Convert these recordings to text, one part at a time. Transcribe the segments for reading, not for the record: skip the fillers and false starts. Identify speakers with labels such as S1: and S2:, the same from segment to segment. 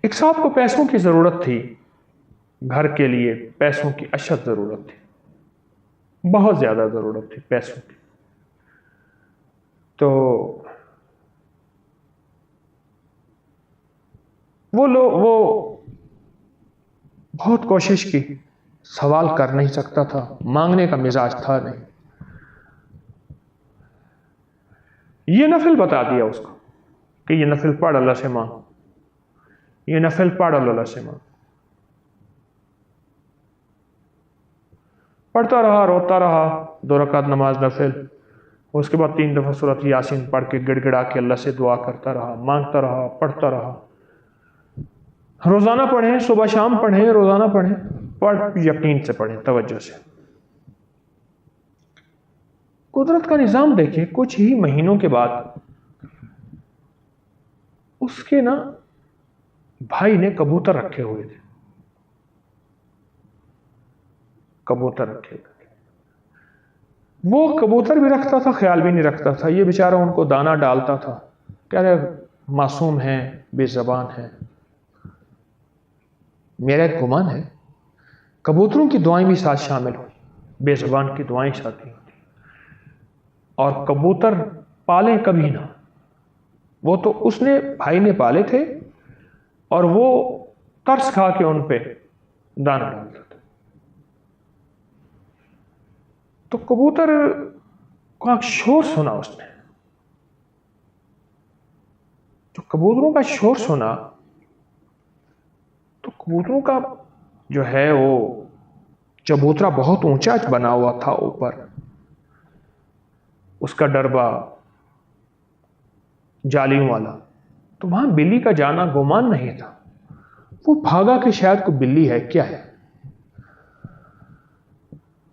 S1: ایک صاحب کو پیسوں کی ضرورت تھی، گھر کے لیے پیسوں کی اشد ضرورت تھی، بہت زیادہ ضرورت تھی پیسوں کی. تو وہ بہت کوشش کی، سوال کر نہیں سکتا تھا، مانگنے کا مزاج تھا نہیں. یہ نفل بتا دیا اس کو کہ یہ نفل پڑھ اللہ سے مانگ، یہ نفل پڑھ اللہ سے مانگ. پڑھتا رہا، روتا رہا، 2 رکعت نماز نفل. اس کے بعد 3 دفعہ سورۃ یاسین پڑھ کے گڑ گڑا کے اللہ سے دعا کرتا رہا، مانگتا رہا، پڑھتا رہا. روزانہ پڑھیں، صبح شام پڑھیں، روزانہ پڑھیں، پڑھ یقین سے پڑھیں، توجہ سے. قدرت کا نظام دیکھیں، کچھ ہی مہینوں کے بعد اس کے بھائی نے کبوتر رکھے ہوئے تھے، کبوتر رکھے ہوئے تھے. وہ کبوتر بھی رکھتا تھا، خیال بھی نہیں رکھتا تھا. یہ بیچارہ ان کو دانہ ڈالتا تھا، کہہ رہے معصوم ہیں، بے زبان ہیں. میرا ایک گمان ہے کبوتروں کی دعائیں بھی ساتھ شامل ہوئی، بے زبان کی دعائیں ساتھی ہوتی. اور کبوتر پالے کبھی نہ، وہ تو اس نے بھائی نے پالے تھے اور وہ ترس کھا کے ان پہ دانہ ڈالتا تھا. تو کبوتر کا شور سنا اس نے، جو کبوتروں کا شور سنا تو کبوتروں کا جو ہے وہ چبوترا بہت اونچا بنا ہوا تھا اوپر، اس کا ڈربا جالیوں والا. تو وہاں بلی کا جانا گمان نہیں تھا. وہ بھاگا کہ شاید کوئی بلی ہے، کیا ہے.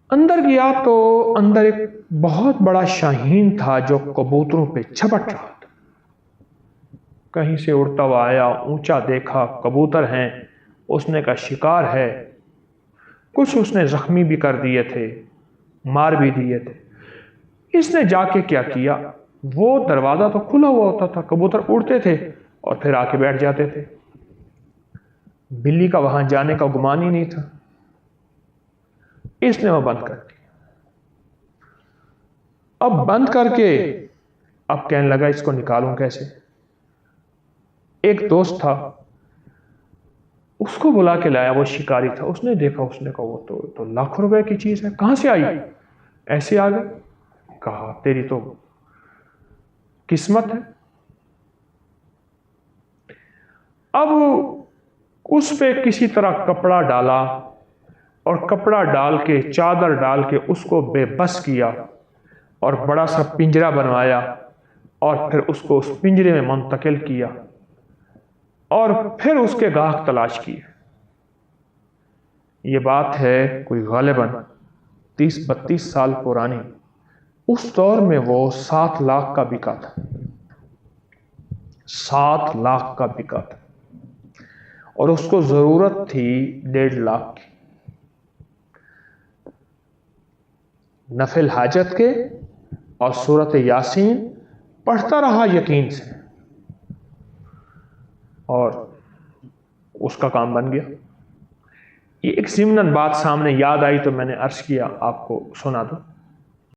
S1: اندر گیا تو اندر ایک بہت بڑا شاہین تھا جو کبوتروں پہ جھپٹ رہا تھا. کہیں سے اڑتا ہوا آیا، اونچا دیکھا، کبوتر ہیں، اس نے کہا شکار ہے. کچھ اس نے زخمی بھی کر دیے تھے، مار بھی دیے تھے. اس نے جا کے کیا کیا، وہ دروازہ تو کھلا ہوا ہوتا تھا، کبوتر اڑتے تھے اور پھر آ کے بیٹھ جاتے تھے. بلی کا وہاں جانے کا گمان ہی نہیں تھا. اس نے وہ بند کر دیا. اب بند کر کے اب کہنے لگا اس کو نکالوں کیسے. ایک دوست تھا، اس کو بلا کے لایا، وہ شکاری تھا. اس نے دیکھا، اس نے کہا وہ تو لاکھوں روپے کی چیز ہے، کہاں سے آئی؟ ایسے آ گئی. کہا تیری تو قسمت ہے. اب اس پہ کسی طرح کپڑا ڈالا اور کپڑا ڈال کے، چادر ڈال کے اس کو بے بس کیا اور بڑا سا پنجرا بنوایا اور پھر اس کو اس پنجرے میں منتقل کیا اور پھر اس کے گاہک تلاش کیے. یہ بات ہے کوئی غالباً 30-32 سال پرانی. اس دور میں وہ 7 لاکھ کا بکا تھا، 7 لاکھ کا بکا تھا اور اس کو ضرورت تھی 1.5 لاکھ کی. نفل حاجت کے اور سورۃ یاسین پڑھتا رہا یقین سے اور اس کا کام بن گیا. یہ ایک ضمناً بات سامنے یاد آئی تو میں نے عرض کیا آپ کو سنا دوں.